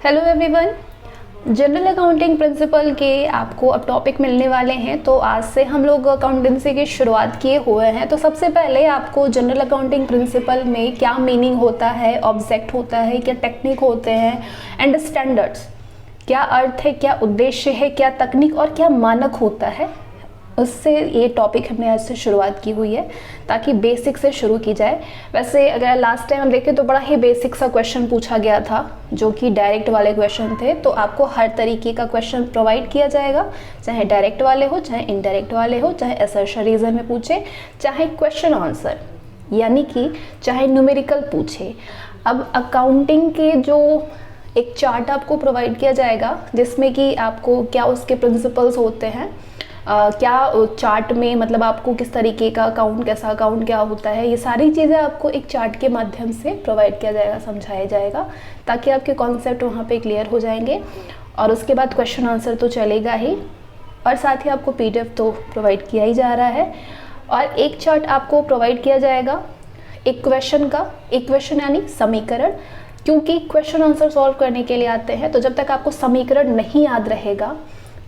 Hello everyone. General accounting principle के आपको अब टॉपिक मिलने वाले हैं। तो आज से हम लोग अकाउंटेंसी की शुरुआत किए हुए हैं। तो सबसे पहले आपको जनरल अकाउंटिंग प्रिंसिपल में क्या मीनिंग होता है, ऑब्जेक्ट होता है, क्या टेक्निक होते हैं एंड स्टैंडर्ड्स, क्या अर्थ है, क्या उद्देश्य है, क्या तकनीक और क्या मानक होता है, उससे ये टॉपिक हमने आज से शुरुआत की हुई है ताकि बेसिक से शुरू की जाए। वैसे अगर लास्ट टाइम हम देखें तो बड़ा ही बेसिक सा क्वेश्चन पूछा गया था जो कि डायरेक्ट वाले क्वेश्चन थे। तो आपको हर तरीके का क्वेश्चन प्रोवाइड किया जाएगा, चाहे डायरेक्ट वाले हो, चाहे इनडायरेक्ट वाले हो, चाहे असर्शन रीजन में पूछे, चाहे क्वेश्चन आंसर यानी कि चाहे न्यूमेरिकल पूछे। अब अकाउंटिंग के जो एक चार्ट आपको प्रोवाइड किया जाएगा जिसमें कि आपको क्या उसके प्रिंसिपल्स होते हैं, क्या चार्ट में मतलब आपको किस तरीके का अकाउंट, कैसा अकाउंट क्या होता है, ये सारी चीज़ें आपको एक चार्ट के माध्यम से प्रोवाइड किया जाएगा, समझाया जाएगा ताकि आपके कॉन्सेप्ट वहाँ पे क्लियर हो जाएंगे। और उसके बाद क्वेश्चन आंसर तो चलेगा ही और साथ ही आपको पीडीएफ तो प्रोवाइड किया ही जा रहा है। और एक चार्ट आपको प्रोवाइड किया जाएगा एक क्वेश्चन का, एक क्वेश्चन यानी समीकरण, क्योंकि क्वेश्चन आंसर सॉल्व करने के लिए आते हैं। तो जब तक आपको समीकरण नहीं याद रहेगा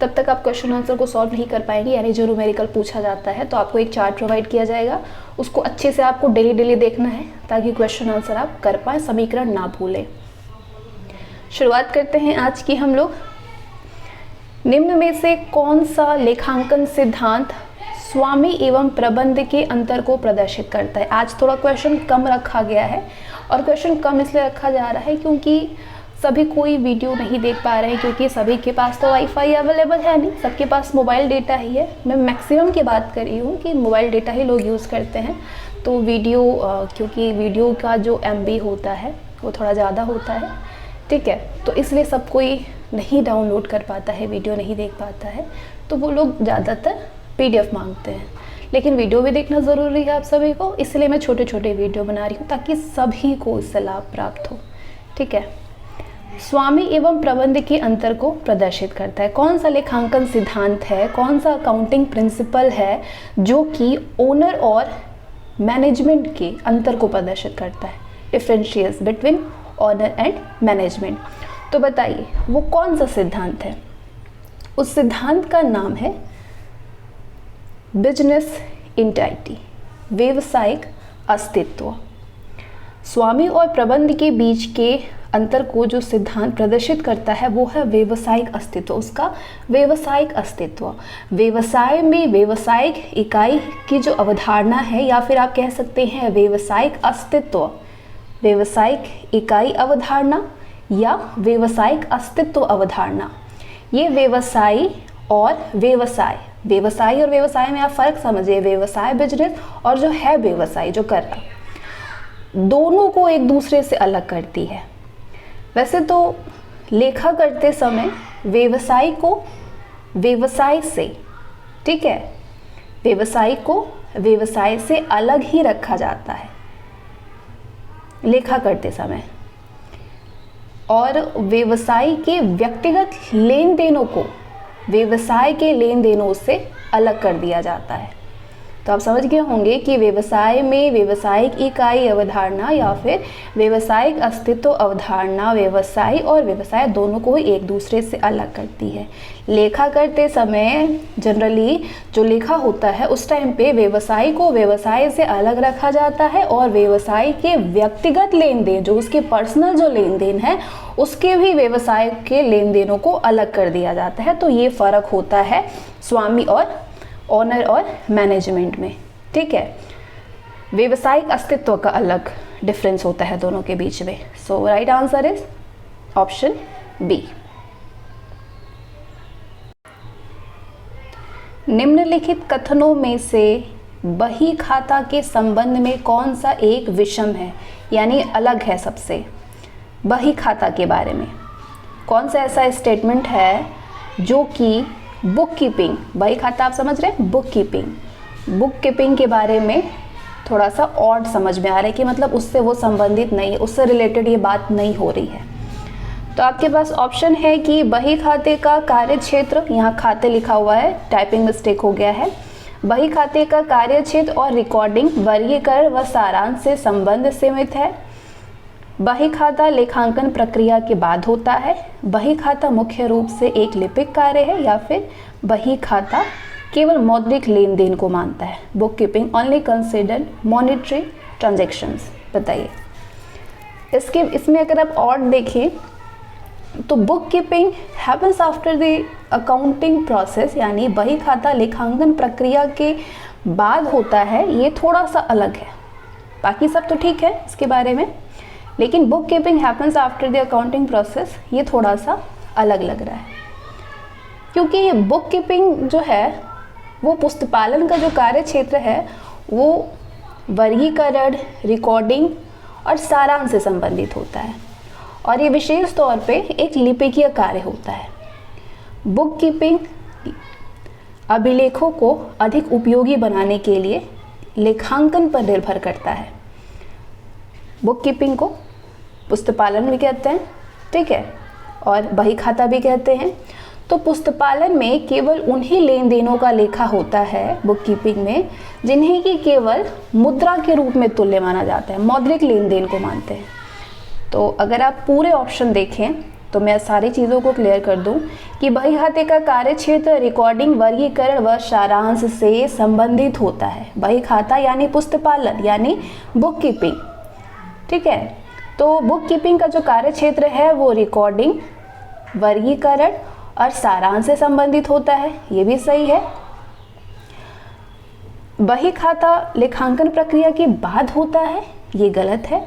तब तक आप क्वेश्चन आंसर को सॉल्व नहीं कर पाएंगे, यानी जो न्यूमेरिकल पूछा जाता है। तो आपको एक चार्ट प्रोवाइड किया जाएगा, उसको अच्छे से आपको डेली देखना है ताकि क्वेश्चन आंसर आप कर पाएँ, समीकरण ना भूलें। शुरुआत करते हैं आज की हम लोग। निम्न में से कौन सा लेखांकन सिद्धांत स्वामी एवं प्रबंध के अंतर को प्रदर्शित करता है? आज थोड़ा क्वेश्चन कम रखा गया है और क्वेश्चन कम इसलिए रखा जा रहा है क्योंकि सभी कोई वीडियो नहीं देख पा रहे हैं, क्योंकि सभी के पास तो वाईफाई अवेलेबल है नहीं, सबके पास मोबाइल डेटा ही है। मैं मैक्सिमम की बात कर रही हूँ कि मोबाइल डेटा ही लोग यूज़ करते हैं। तो वीडियो क्योंकि वीडियो का जो MB होता है वो थोड़ा ज़्यादा होता है, ठीक है, तो इसलिए सब कोई नहीं डाउनलोड कर पाता है, वीडियो नहीं देख पाता है, तो वो लोग ज़्यादातर PDF मांगते हैं। लेकिन वीडियो भी देखना ज़रूरी है आप सभी को, इसलिए मैं छोटे छोटे वीडियो बना रही हूँ ताकि सभी को इससे लाभ प्राप्त हो, ठीक है। स्वामी एवं प्रबंध के अंतर को प्रदर्शित करता है। कौन सा लेखांकन सिद्धांत है, कौन सा अकाउंटिंग प्रिंसिपल है जो कि ओनर और मैनेजमेंट के अंतर को प्रदर्शित करता है, differentiates between owner and management. तो बताइए वो कौन सा सिद्धांत है? उस सिद्धांत का नाम है बिजनेस इंटाइटी, व्यवसायिक अस्तित्व। स्वामी और प्रबंध के बीच के अंतर को जो सिद्धांत प्रदर्शित करता है वो है व्यवसायिक अस्तित्व, उसका व्यवसायिक अस्तित्व। व्यवसाय में व्यवसायिक इकाई की जो अवधारणा है, या फिर आप कह सकते हैं व्यवसायिक अस्तित्व, व्यवसायिक इकाई अवधारणा या व्यवसायिक अस्तित्व अवधारणा, ये व्यवसाय और व्यवसाय, व्यवसाय और व्यवसाय में आप फर्क समझिए। व्यवसाय बिजनेस और जो है व्यवसाय जो कर रहा, दोनों को एक दूसरे से अलग करती है। वैसे तो लेखा करते समय व्यवसाय को व्यवसाय से, ठीक है, व्यवसाय को व्यवसाय से अलग ही रखा जाता है लेखा करते समय, और व्यवसाय के व्यक्तिगत लेन देनों को व्यवसाय के लेन देनों से अलग कर दिया जाता है। तो आप समझ गए होंगे कि व्यवसाय में व्यवसायिक इकाई अवधारणा या फिर व्यवसायिक अस्तित्व अवधारणा व्यवसाय और व्यवसाय दोनों को एक दूसरे से अलग करती है। लेखा करते समय जनरली जो लेखा होता है उस टाइम पे व्यवसाय को व्यवसाय से अलग रखा जाता है और व्यवसाय के व्यक्तिगत लेन देन, जो उसके पर्सनल जो लेन देन है, उसके भी व्यवसाय के लेन देनों को अलग कर दिया जाता है। तो ये फ़र्क होता है स्वामी और ओनर और मैनेजमेंट में, ठीक है। व्यवसायिक अस्तित्व का अलग डिफरेंस होता है दोनों के बीच में। So right answer is option B. निम्नलिखित कथनों में से बही खाता के संबंध में कौन सा एक विषम है, यानी अलग है सबसे? बही खाता के बारे में कौन सा ऐसा स्टेटमेंट है जो कि बुक कीपिंग, बही खाता आप समझ रहे हैं, बुक कीपिंग के बारे में थोड़ा सा ऑड समझ में आ रहा है कि मतलब उससे वो संबंधित नहीं है, उससे रिलेटेड ये बात नहीं हो रही है। तो आपके पास ऑप्शन है कि बही खाते का कार्य क्षेत्र, यहाँ खाते लिखा हुआ है, टाइपिंग मिस्टेक हो गया है, बही खाते का कार्य क्षेत्र और रिकॉर्डिंग, वर्गीकरण व सारांश से संबंध सीमित है। बही खाता लेखांकन प्रक्रिया के बाद होता है। बही खाता मुख्य रूप से एक लिपिक कार्य है या फिर बही खाता केवल मौद्रिक लेन देन को मानता है। Book keeping only consider monetary transactions. बताइए इसमें अगर आप और देखें तो book keeping happens after the accounting process, यानी बही खाता लेखांकन प्रक्रिया के बाद होता है। ये थोड़ा सा अलग है, बाकी सब तो ठीक है इसके बारे में, लेकिन book keeping happens after the accounting process ये थोड़ा सा अलग लग रहा है, क्योंकि बुक कीपिंग जो है वो पुस्तपालन का जो कार्य क्षेत्र है वो वर्गीकरण, रिकॉर्डिंग और सारांश से संबंधित होता है, और ये विशेष तौर पे एक लिपिकीय कार्य होता है। बुक कीपिंग अभिलेखों को अधिक उपयोगी बनाने के लिए लेखांकन पर निर्भर करता है। बुक कीपिंग को पुस्तपालन भी कहते हैं, ठीक है, और बही खाता भी कहते हैं। तो पुस्तपालन में केवल उन्हीं लेन देनों का लेखा होता है बुक कीपिंग में जिन्हें कि केवल मुद्रा के रूप में तुल्य माना जाता है, मौद्रिक लेन देन को मानते हैं। तो अगर आप पूरे ऑप्शन देखें तो मैं सारी चीज़ों को क्लियर कर दूं कि बही खाते का कार्य क्षेत्र रिकॉर्डिंग, वर्गीकरण व सारांश से संबंधित होता है। बही खाता यानी पुस्तपालन यानी बुक कीपिंग, ठीक है। तो बुक कीपिंग का जो कार्य क्षेत्र है वो रिकॉर्डिंग, वर्गीकरण और सारांश से संबंधित होता है, ये भी सही है। बही खाता लेखांकन प्रक्रिया के बाद होता है, ये गलत है।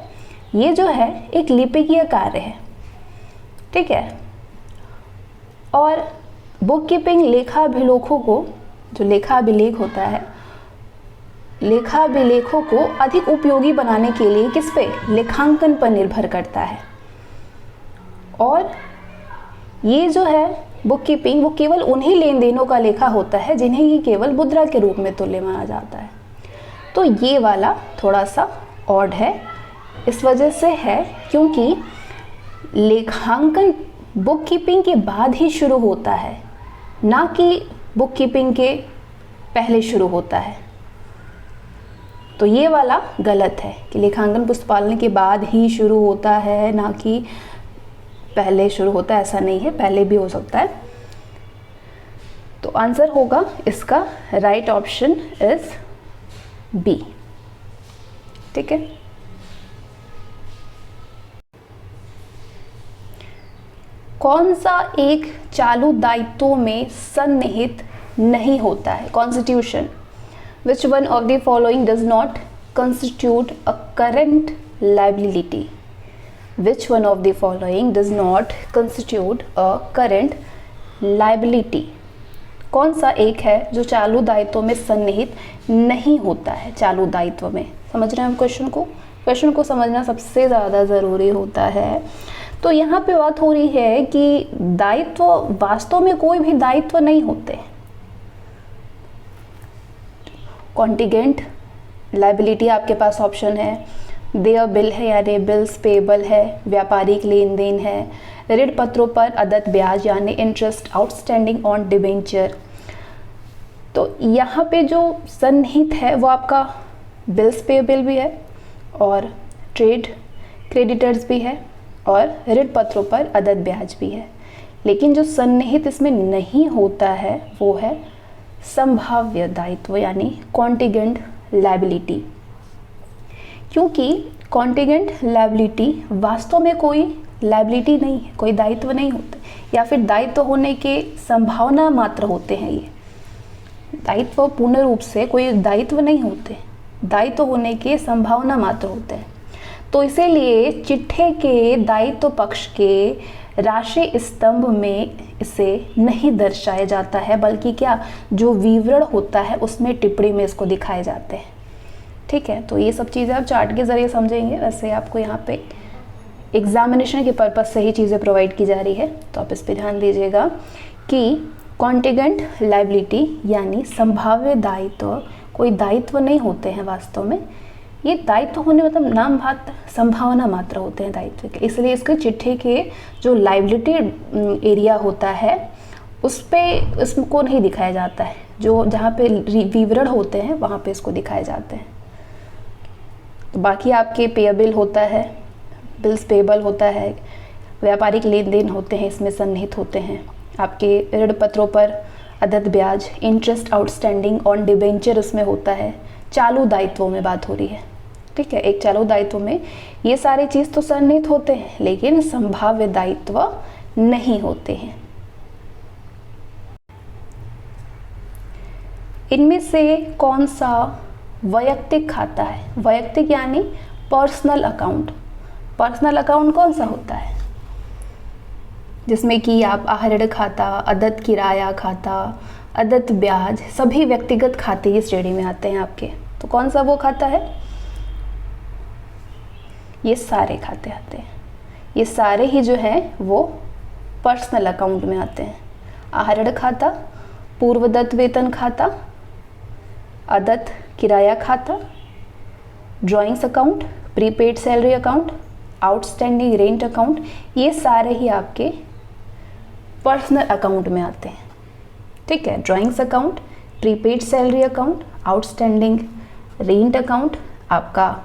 ये जो है एक लिपिकीय कार्य है, ठीक है। और बुक कीपिंग लेखाभिलेखों को, जो लेखाभिलेख होता है, लेखाभिलेखों को अधिक उपयोगी बनाने के लिए किस पे, लेखांकन पर निर्भर करता है। और ये जो है बुक कीपिंग वो केवल उन्हीं लेन देनों का लेखा होता है जिन्हें ये केवल मुद्रा के रूप में तुल्य माना जाता है। तो ये वाला थोड़ा सा ऑड है, इस वजह से है क्योंकि लेखांकन बुक कीपिंग के बाद ही शुरू होता है, ना कि बुक कीपिंग के पहले शुरू होता है। तो ये वाला गलत है कि लेखांकन पुस्तपालन के बाद ही शुरू होता है, ना कि पहले शुरू होता है, ऐसा नहीं है, पहले भी हो सकता है। तो आंसर होगा इसका राइट ऑप्शन इज बी, ठीक है। कौन सा एक चालू दायित्वों में सन्निहित नहीं होता है, constitution. Which one of the following does not constitute a current liability. Which one of the following does not constitute a current liability? कौन सा एक है जो चालू दायित्व में सन्निहित नहीं होता है। चालू दायित्व में समझ रहे हैं हम क्वेश्चन को समझना सबसे ज़्यादा ज़रूरी होता है। तो यहाँ पे बात हो रही है कि दायित्व, वास्तव में कोई भी दायित्व नहीं होते। कॉन्टिजेंट लाइबिलिटी आपके पास ऑप्शन है, देय बिल है यानी बिल्स पेबल है, व्यापारिक लेन देन है, ऋण पत्रों पर अदत्त ब्याज यानी इंटरेस्ट आउटस्टैंडिंग ऑन डिबेंचर। तो यहाँ पे जो सन्निहित है वो आपका बिल्स पेबल भी है और ट्रेड क्रेडिटर्स भी है और ऋण पत्रों पर अदत्त ब्याज भी है। लेकिन जो सन्निहित इसमें नहीं होता है वो है संभाव्य दायित्व यानी कॉन्टिजेंट लायबिलिटी, क्योंकि कॉन्टिजेंट लायबिलिटी वास्तव में कोई लायबिलिटी नहीं है, कोई दायित्व नहीं होता, या फिर दायित्व होने के संभावना मात्र होते हैं। ये दायित्व पूर्ण रूप से कोई दायित्व नहीं होते, दायित्व होने के संभावना मात्र होते हैं। तो इसीलिए चिट्ठे के दायित्व पक्ष के राशि स्तंभ में इसे नहीं दर्शाया जाता है, बल्कि क्या जो विवरण होता है उसमें टिप्पणी में इसको दिखाए जाते हैं। ठीक है, तो ये सब चीज़ें आप चार्ट के ज़रिए समझेंगे। वैसे आपको यहाँ पे एग्जामिनेशन के पर्पज़ से ही चीज़ें प्रोवाइड की जा रही है, तो आप इस पर ध्यान दीजिएगा कि कॉन्टिजेंट लायबिलिटी यानी संभाव्य दायित्व कोई दायित्व नहीं होते हैं वास्तव में। ये दायित्व होने मतलब नाम मात्र, संभावना मात्र होते हैं दायित्व के, इसलिए इसके चिट्ठे के जो लायबिलिटी एरिया होता है उस पे इसको नहीं दिखाया जाता है, जो जहाँ पे विवरण होते हैं वहाँ पे इसको दिखाए जाते हैं। तो बाकी आपके पेएबल होता है, बिल्स पेबल होता है, व्यापारिक लेन देन होते हैं, इसमें सन्निहित होते हैं। आपके ऋण पत्रों पर अदद ब्याज, इंटरेस्ट आउटस्टैंडिंग ऑन डिबेंचर उसमें होता है। चालू दायित्वों में बात हो रही है, ठीक है। एक चालू दायित्व में ये सारी चीज़ तो सन्निहित होते हैं, लेकिन संभाव्य दायित्व नहीं होते हैं। इनमें से कौन सा वैयक्तिक खाता है? वैयक्तिक यानी पर्सनल अकाउंट। पर्सनल अकाउंट कौन सा होता है? जिसमें कि आप आहरण खाता, अदद किराया खाता, अदद ब्याज, सभी व्यक्तिगत खाते इस श्रेणी में आते हैं आपके। तो कौन सा वो खाता है? ये सारे खाते आते हैं। ये सारे ही जो है वो पर्सनल अकाउंट में आते हैं। आहरण खाता, पूर्वदत्त वेतन खाता, अदद किराया खाता, drawings account, prepaid salary account, outstanding rent account, ये सारे ही आपके पर्सनल अकाउंट में आते हैं, ठीक है। Drawings account, prepaid salary account, outstanding rent account, आपका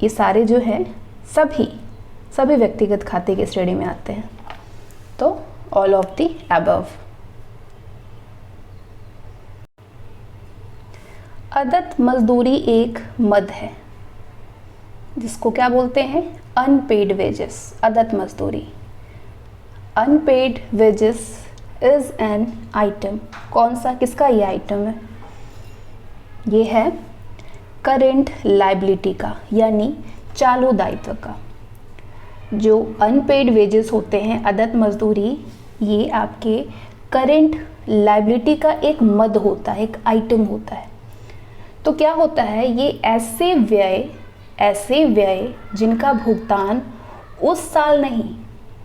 ये सारे जो हैं सभी व्यक्तिगत खाते की श्रेणी में आते हैं। तो ऑल ऑफ द अबव। अदद मजदूरी एक मद है जिसको क्या बोलते हैं? Unpaid wages. अदद मजदूरी, unpaid wages is an item. कौन सा, किसका ये आइटम है? ये है करेंट लाइबिलिटी का, यानी चालू दायित्व का। जो अनपेड वेजेस होते हैं, अदद मजदूरी, ये आपके करेंट लाइबिलिटी का एक मद होता है, एक आइटम होता है। तो क्या होता है, ये ऐसे व्यय जिनका भुगतान उस साल नहीं,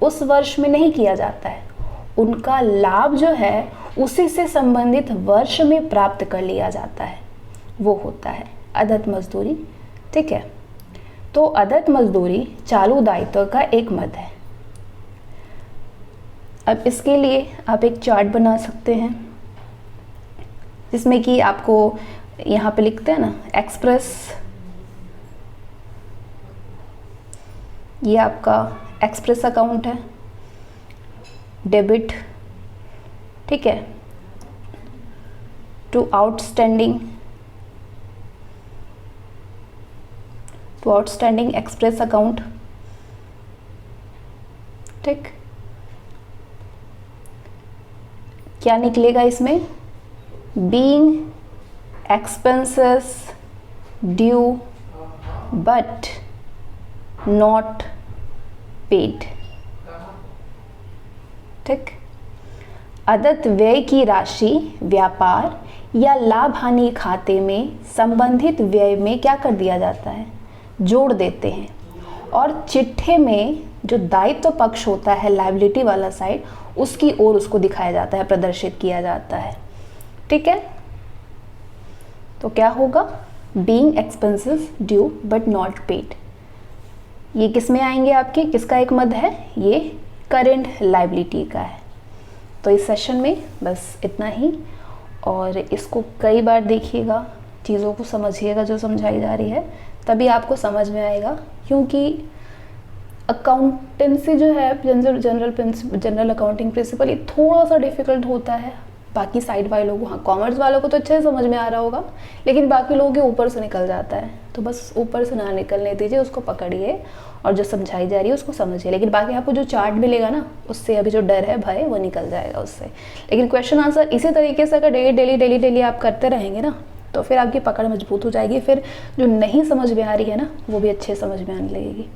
उस वर्ष में नहीं किया जाता है, उनका लाभ जो है उसी से संबंधित वर्ष में प्राप्त कर लिया जाता है, वो होता है अदद मजदूरी, ठीक है। तो अदद मजदूरी चालू दायित्व का एक मद है। अब इसके लिए आप एक चार्ट बना सकते हैं जिसमें कि आपको यहाँ पे लिखते हैं ना एक्सप्रेस, ये आपका एक्सप्रेस अकाउंट है, डेबिट, ठीक है, टू आउटस्टैंडिंग एक्सप्रेस अकाउंट, ठीक। क्या निकलेगा इसमें? Being expenses due but not paid, ठीक। अदद व्यय की राशि व्यापार या लाभ हानि खाते में संबंधित व्यय में क्या कर दिया जाता है? जोड़ देते हैं। और चिट्ठे में जो दायित्व पक्ष होता है, लायबिलिटी वाला साइड, उसकी ओर उसको दिखाया जाता है, प्रदर्शित किया जाता है, ठीक है। तो क्या होगा? Being expenses due but not paid. ये किस में आएंगे आपके? किसका एक मद है? ये करेंट लायबिलिटी का है। तो इस सेशन में बस इतना ही, और इसको कई बार देखिएगा, चीज़ों को समझिएगा जो समझाई जा रही है, तभी आपको समझ में आएगा। क्योंकि अकाउंटेंसी जो है, जनरल अकाउंटिंग प्रिंसिपल, ये थोड़ा सा डिफ़िकल्ट होता है बाकी साइड वालों को। हाँ, कॉमर्स वालों को तो अच्छे से समझ में आ रहा होगा, लेकिन बाकी लोगों के ऊपर से निकल जाता है। तो बस ऊपर से ना निकलने दीजिए, उसको पकड़िए और जो समझाई जा रही है उसको समझिए। लेकिन बाकी आपको जो चार्ट मिलेगा ना, उससे अभी जो डर है, भय, वो निकल जाएगा उससे। लेकिन क्वेश्चन आंसर इसी तरीके से अगर डेली आप करते रहेंगे ना, तो फिर आपकी पकड़ मजबूत हो जाएगी। फिर जो नहीं समझ में आ रही है ना, वो भी अच्छे समझ में आने लगेगी।